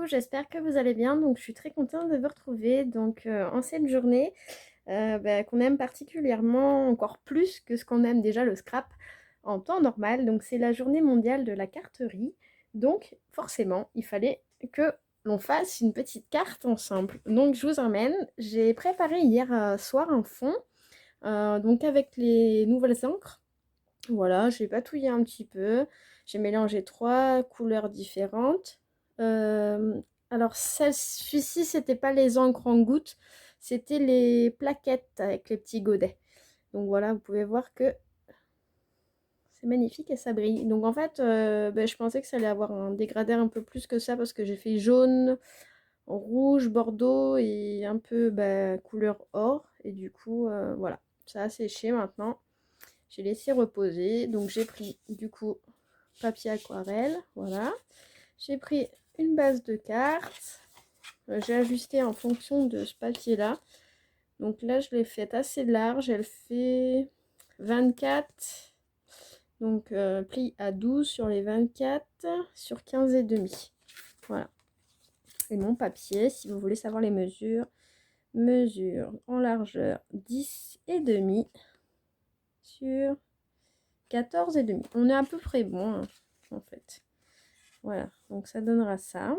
j'espère que vous allez bien. Donc, je suis très contente de vous retrouver. Donc, en cette journée qu'on aime particulièrement, encore plus que ce qu'on aime déjà le scrap en temps normal. Donc, c'est la journée mondiale de la carterie. Donc, forcément, il fallait que l'on fasse une petite carte ensemble. Donc, je vous emmène. J'ai préparé hier soir un fond, donc avec les nouvelles encres. Voilà, j'ai patouillé un petit peu. J'ai mélangé 3 couleurs différentes. Euh, alors, celui-ci, c'était pas les encres en gouttes, c'était les plaquettes avec les petits godets. Donc voilà, vous pouvez voir que c'est magnifique et ça brille. Donc en fait, je pensais que ça allait avoir un dégradé un peu plus que ça parce que j'ai fait jaune, rouge, bordeaux et un peu couleur or. Et du coup, voilà, ça a séché maintenant. J'ai laissé reposer. Donc j'ai pris du coup papier aquarelle, voilà. J'ai pris une base de cartes. J'ai ajusté en fonction de ce papier-là. Donc là, je l'ai faite assez large. Elle fait 24. Donc pli à 12 sur les 24 sur 15 et demi. Voilà. Et mon papier, si vous voulez savoir les mesures, mesure en largeur 10 et demi sur 14 et demi. On est à peu près bon, hein, en fait. Voilà, donc ça donnera ça.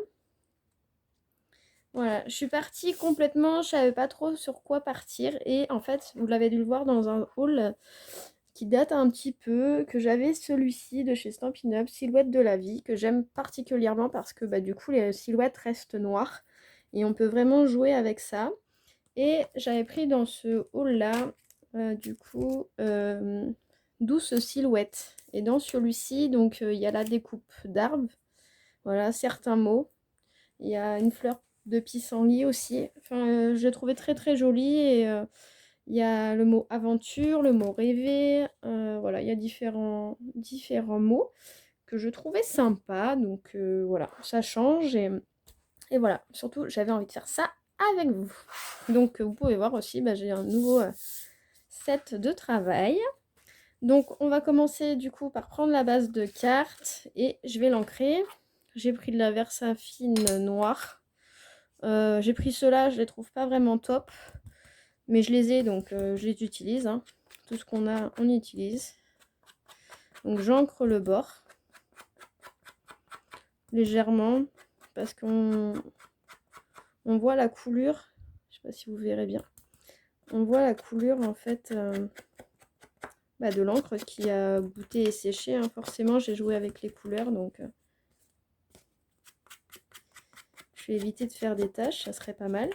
Voilà, je suis partie complètement, je savais pas trop sur quoi partir. Et en fait, vous l'avez dû le voir dans un haul qui date un petit peu, que j'avais celui-ci de chez Stampin' Up, Silhouette de la vie, que j'aime particulièrement parce que du coup, les silhouettes restent noires. Et on peut vraiment jouer avec ça. Et j'avais pris dans ce haul-là, du coup, 12 silhouettes. Et dans celui-ci, donc, il y a la découpe d'arbres. Voilà, certains mots. Il y a une fleur de pissenlit aussi. Enfin, je l'ai trouvé très très joli. Et il y a le mot aventure, le mot rêver. Voilà, il y a différents mots que je trouvais sympas. Donc voilà, ça change. Et voilà, surtout, j'avais envie de faire ça avec vous. Donc vous pouvez voir aussi, j'ai un nouveau set de travail. Donc on va commencer du coup par prendre la base de cartes et je vais l'ancrer. J'ai pris de la Versafine noire. J'ai pris ceux-là, je les trouve pas vraiment top. Mais je les ai, donc je les utilise. Hein. Tout ce qu'on a, on utilise. Donc j'encre le bord. Légèrement. Parce qu'on voit la coulure. Je sais pas si vous verrez bien. On voit la coulure en fait de l'encre qui a goûté et séché. Hein. Forcément, j'ai joué avec les couleurs. Donc je vais éviter de faire des taches. Ça serait pas mal.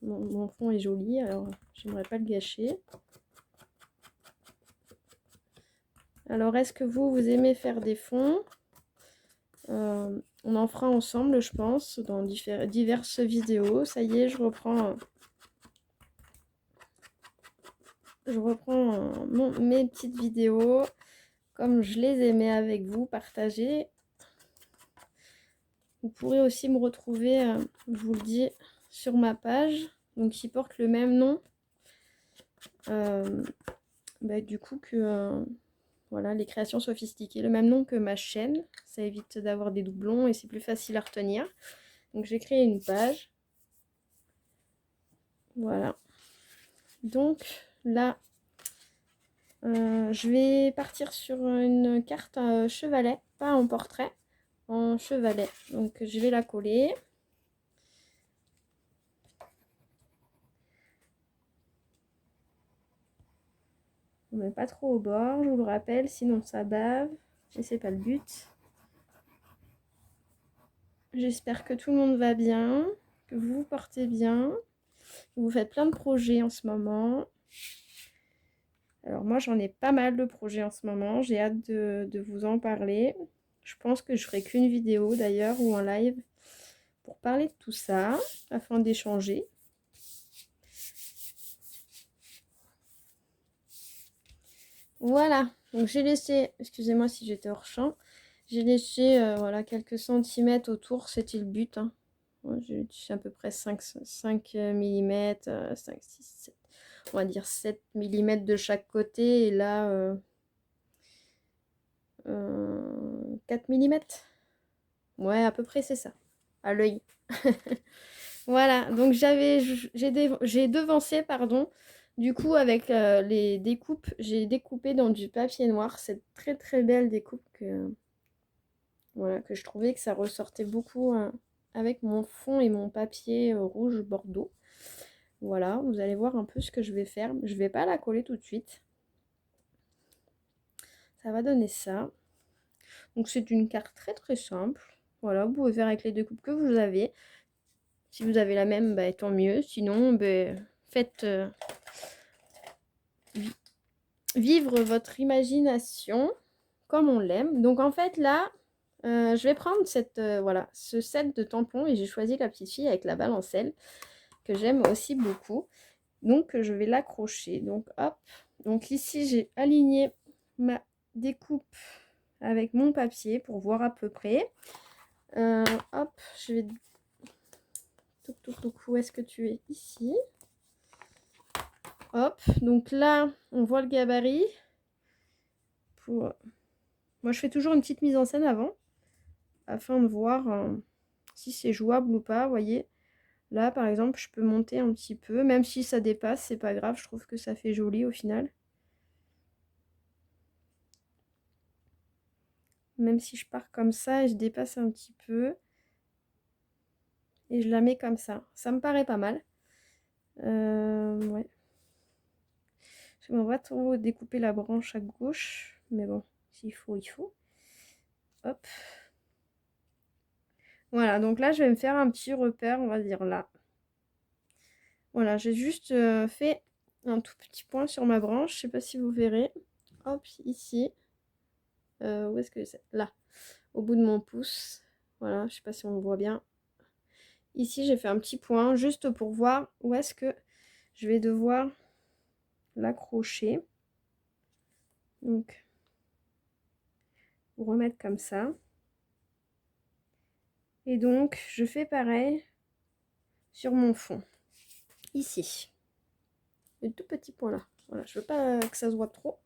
Mon fond est joli, alors j'aimerais pas le gâcher. Alors, est-ce que vous aimez faire des fonds? On en fera ensemble, je pense, dans diverses vidéos. Ça y est, je reprends mes petites vidéos comme je les aimais avec vous, partager. Vous pourrez aussi me retrouver, je vous le dis, sur ma page, donc qui porte le même nom. Du coup que voilà, les créations sophistiquées, le même nom que ma chaîne, ça évite d'avoir des doublons et c'est plus facile à retenir. Donc j'ai créé une page, voilà. Donc là, je vais partir sur une carte chevalet, pas en portrait, en chevalet. Donc je vais la coller. On met pas trop au bord, je vous le rappelle, sinon ça bave et c'est pas le but. J'espère que tout le monde va bien, que vous vous portez bien, que vous faites plein de projets en ce moment. Alors moi j'en ai pas mal de projets en ce moment, j'ai hâte de vous en parler. Je pense que je ferai qu'une vidéo d'ailleurs ou un live pour parler de tout ça, afin d'échanger. Voilà, donc j'ai laissé, excusez-moi si j'étais hors champ, j'ai laissé voilà, quelques centimètres autour, c'était le but. Hein. Ouais, j'ai à peu près 5 mm, 5, 6, 7, on va dire 7 mm de chaque côté, et là 4 mm. Ouais, à peu près c'est ça, à l'œil. Voilà, donc j'ai devancé, pardon. Du coup, avec les découpes, j'ai découpé dans du papier noir cette très très belle découpe voilà, que je trouvais que ça ressortait beaucoup avec mon fond et mon papier rouge bordeaux. Voilà, vous allez voir un peu ce que je vais faire. Je vais pas la coller tout de suite. Ça va donner ça. Donc c'est une carte très très simple. Voilà, vous pouvez faire avec les découpes que vous avez. Si vous avez la même, bah, tant mieux. Sinon, bah, faites vivre votre imagination comme on l'aime. Donc en fait là, je vais prendre voilà, ce set de tampons et j'ai choisi la petite fille avec la balancelle que j'aime aussi beaucoup. Donc je vais l'accrocher. Donc hop. Donc ici j'ai aligné ma découpe avec mon papier pour voir à peu près. Hop, je vais... Où est-ce que tu es? Ici. Hop, donc là, on voit le gabarit. Moi, je fais toujours une petite mise en scène avant, afin de voir si c'est jouable ou pas. Vous voyez, là, par exemple, je peux monter un petit peu. Même si ça dépasse, c'est pas grave. Je trouve que ça fait joli au final. Même si je pars comme ça et je dépasse un petit peu. Et je la mets comme ça. Ça me paraît pas mal. Ouais. On va trop découper la branche à gauche. Mais bon, s'il faut, il faut. Hop. Voilà, donc là, je vais me faire un petit repère, on va dire là. Voilà, j'ai juste fait un tout petit point sur ma branche. Je sais pas si vous verrez. Hop, ici. Où est-ce que c'est? Là, au bout de mon pouce. Voilà, je sais pas si on voit bien. Ici, j'ai fait un petit point juste pour voir où est-ce que je vais devoir l'accrocher. Donc, remettre comme ça. Et donc, je fais pareil sur mon fond. Ici. Le tout petit point là. Voilà, je veux pas que ça se voit trop.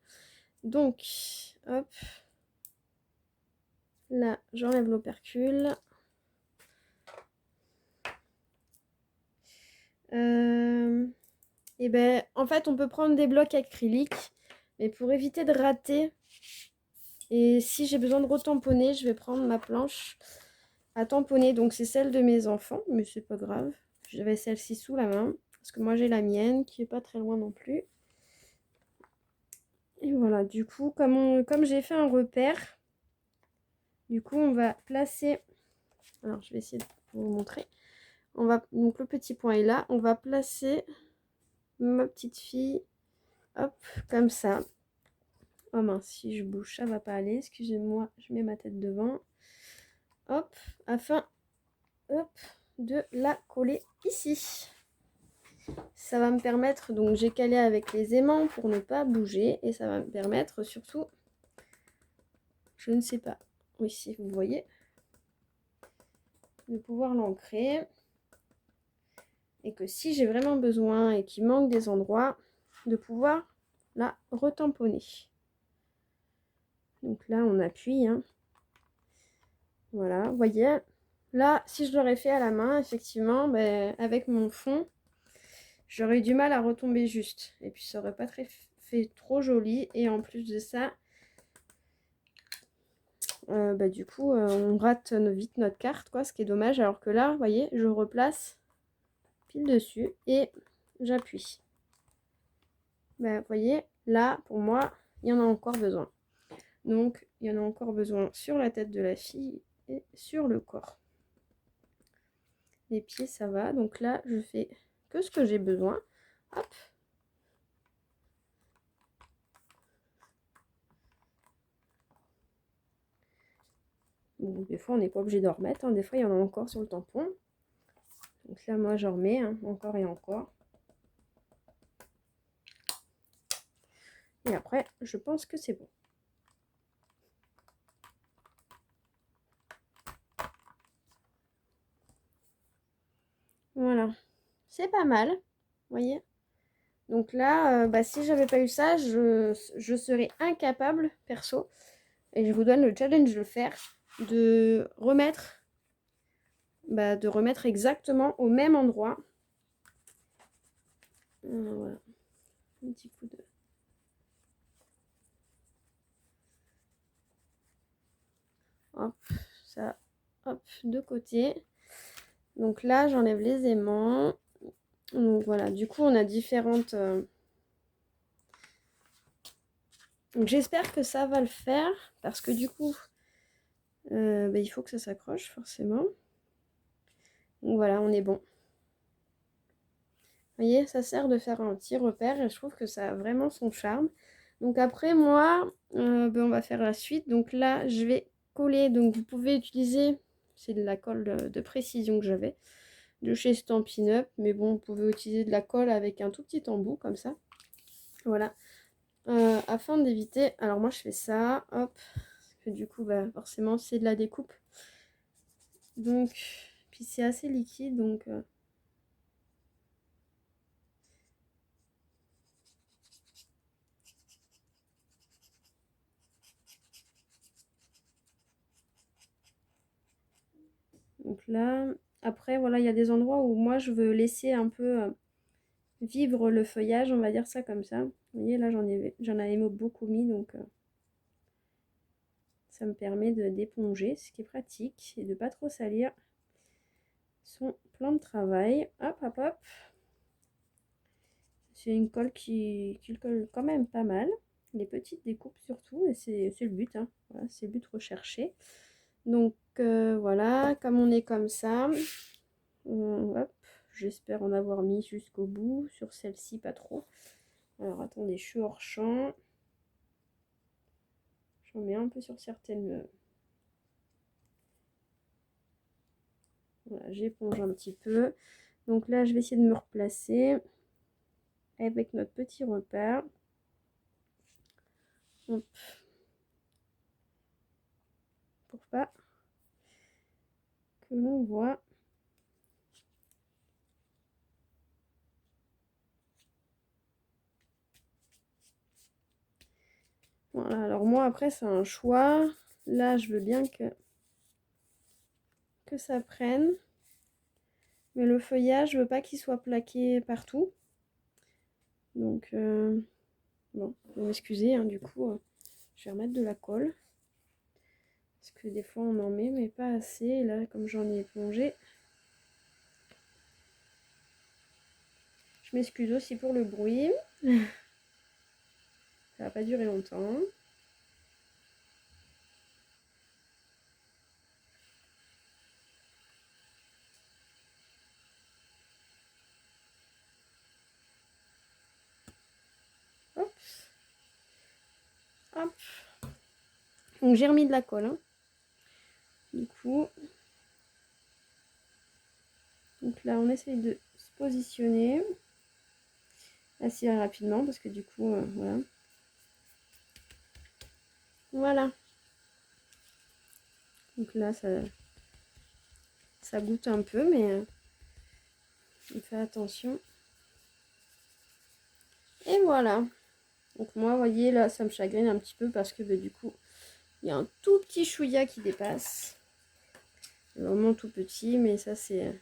Donc, hop. Là, j'enlève l'opercule. Et ben, en fait, on peut prendre des blocs acryliques. Mais pour éviter de rater, et si j'ai besoin de retamponner, je vais prendre ma planche à tamponner. Donc, c'est celle de mes enfants, mais c'est pas grave. J'avais celle-ci sous la main. Parce que moi, j'ai la mienne, qui est pas très loin non plus. Et voilà, du coup, comme j'ai fait un repère, du coup, on va placer... Alors, je vais essayer de vous montrer. Donc, le petit point est là. On va placer ma petite fille, hop, comme ça. Oh mince, si je bouge, ça va pas aller. Excusez-moi, je mets ma tête devant. Hop, afin, hop, de la coller ici. Ça va me permettre, donc j'ai calé avec les aimants pour ne pas bouger. Et ça va me permettre surtout, je ne sais pas, oui, si vous voyez, de pouvoir l'ancrer. Et que si j'ai vraiment besoin et qu'il manque des endroits, de pouvoir la retamponner. Donc là, on appuie. Hein. Voilà, vous voyez. Là, si je l'aurais fait à la main, effectivement, ben, avec mon fond, j'aurais eu du mal à retomber juste. Et puis, ça aurait pas fait trop joli. Et en plus de ça, bah, du coup, on rate vite notre carte, quoi, ce qui est dommage. Alors que là, vous voyez, je replace pile dessus et j'appuie. Ben, vous voyez, là, pour moi, il y en a encore besoin. Donc, il y en a encore besoin sur la tête de la fille et sur le corps. Les pieds, ça va. Donc là, je fais que ce que j'ai besoin. Hop. Bon, des fois, on n'est pas obligé de remettre. Hein. Des fois, il y en a encore sur le tampon. Donc là, moi, j'en remets hein, encore et encore. Et après, je pense que c'est bon. Voilà. C'est pas mal. Vous voyez? Donc là, bah, si j'avais pas eu ça, je serais incapable, perso, et je vous donne le challenge de le faire, de remettre de remettre exactement au même endroit. Voilà, un petit coup de... Hop, ça, hop, de côté. Donc là, j'enlève les aimants. Donc voilà, du coup, on a différentes... Donc j'espère que ça va le faire, parce que du coup, il faut que ça s'accroche, forcément. Donc voilà, on est bon. Vous voyez, ça sert de faire un petit repère, et je trouve que ça a vraiment son charme. Donc après, moi, on va faire la suite. Donc là, je vais coller. Donc vous pouvez utiliser, c'est de la colle de précision que j'avais, de chez Stampin' Up. Mais bon, vous pouvez utiliser de la colle avec un tout petit embout, comme ça. Voilà. Afin d'éviter... Alors moi, je fais ça, hop. Parce que du coup, forcément, c'est de la découpe. Donc, puis c'est assez liquide, donc... Donc là, après, voilà, il y a des endroits où moi, je veux laisser un peu vivre le feuillage, on va dire ça comme ça. Vous voyez, là, j'en avais beaucoup mis, donc ça me permet d'éponger, ce qui est pratique, et de pas trop salir son plan de travail. Hop, hop, hop. C'est une colle qui colle quand même pas mal. Les petites découpes surtout, et c'est le but, hein. Voilà, c'est le but recherché. Donc voilà, comme on est comme ça, hop, j'espère en avoir mis jusqu'au bout. Sur celle-ci, pas trop. Alors attendez, je suis hors champ. J'en mets un peu sur certaines. Voilà, j'éponge un petit peu. Donc là, je vais essayer de me replacer avec notre petit repère. Hop. Pour pas que l'on voit. Voilà, alors moi après c'est un choix. Là je veux bien que ça prenne. Mais le feuillage, je veux pas qu'il soit plaqué partout. Donc bon, vous m'excusez, hein, du coup, je vais remettre de la colle. Parce que des fois on en met, mais pas assez. Et là, comme j'en ai épongé, je m'excuse aussi pour le bruit. Ça va pas durer longtemps. Hop. Hop. Donc j'ai remis de la colle, hein. Du coup, donc là on essaye de se positionner assez rapidement parce que du coup, voilà. Voilà. Donc là, ça goûte un peu, mais on fait attention. Et voilà. Donc moi, vous voyez, là, ça me chagrine un petit peu parce que du coup, il y a un tout petit chouïa qui dépasse. Vraiment tout petit, mais ça, c'est...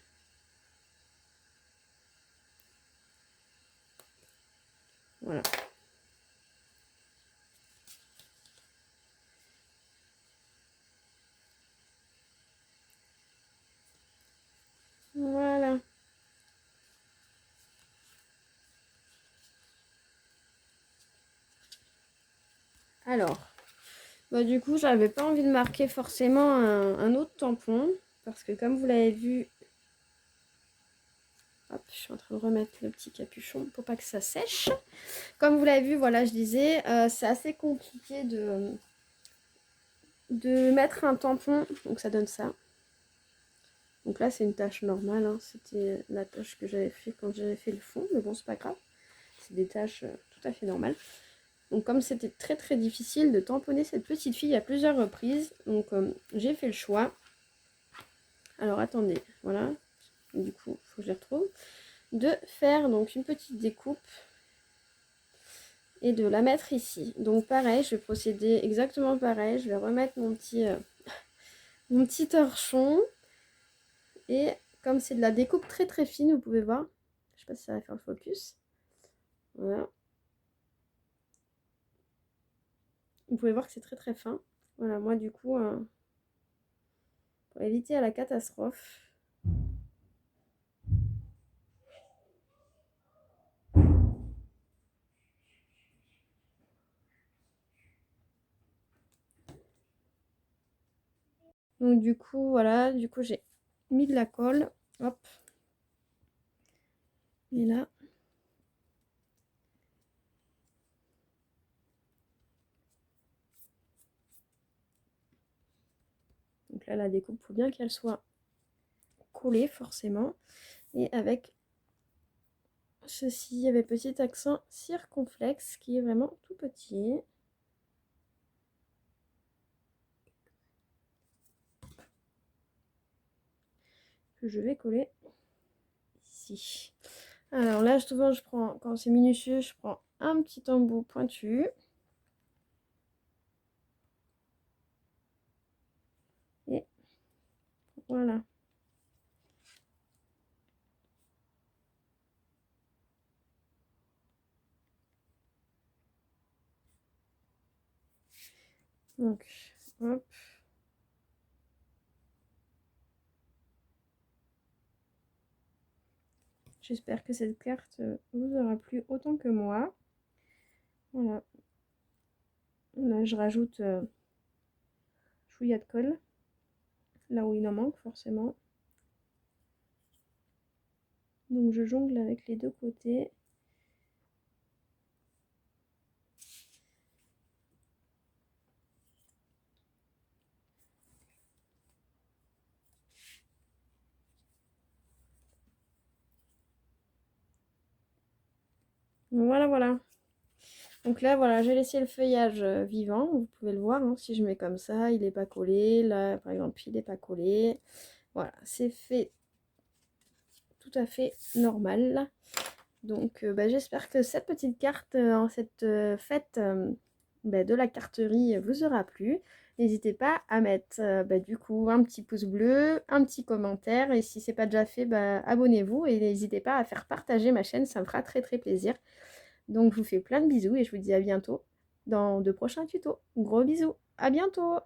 Voilà. Voilà. Alors, du coup, j'avais pas envie de marquer forcément un autre tampon. Parce que comme vous l'avez vu... Hop, je suis en train de remettre le petit capuchon pour pas que ça sèche. Comme vous l'avez vu, voilà, je disais, c'est assez compliqué de mettre un tampon. Donc ça donne ça. Donc là, c'est une tâche normale, hein. C'était la tâche que j'avais fait quand j'avais fait le fond. Mais bon, c'est pas grave. C'est des tâches tout à fait normales. Donc comme c'était très très difficile de tamponner cette petite fille à plusieurs reprises, donc j'ai fait le choix. Alors attendez, voilà. Du coup, il faut que je les retrouve. De faire donc une petite découpe et de la mettre ici. Donc pareil, je vais procéder exactement pareil. Je vais remettre mon petit torchon. Et comme c'est de la découpe très très fine, vous pouvez voir, je sais pas si ça va faire le focus, voilà. Vous pouvez voir que c'est très très fin. Voilà, moi du coup, pour éviter à la catastrophe, donc du coup, voilà, du coup j'ai mis de la colle, hop, et là, donc là la découpe, il faut bien qu'elle soit collée forcément, et avec ceci, avec petit accent circonflexe qui est vraiment tout petit. Que je vais coller ici. Alors là, souvent, je prends, quand c'est minutieux, je prends un petit embout pointu. Et voilà. Donc, hop. J'espère que cette carte vous aura plu autant que moi. Voilà. Là, je rajoute chouïa de colle. Là où il en manque, forcément. Donc, je jongle avec les deux côtés. Voilà, voilà. Donc là, voilà, j'ai laissé le feuillage vivant. Vous pouvez le voir, hein, si je mets comme ça, il n'est pas collé. Là, par exemple, il n'est pas collé. Voilà, c'est fait tout à fait normal. Donc, j'espère que cette petite carte en cette fête de la carterie vous aura plu. N'hésitez pas à mettre du coup un petit pouce bleu, un petit commentaire. Et si ce n'est pas déjà fait, abonnez-vous. Et n'hésitez pas à faire partager ma chaîne, ça me fera très très plaisir. Donc, je vous fais plein de bisous et je vous dis à bientôt dans de prochains tutos. Gros bisous, à bientôt!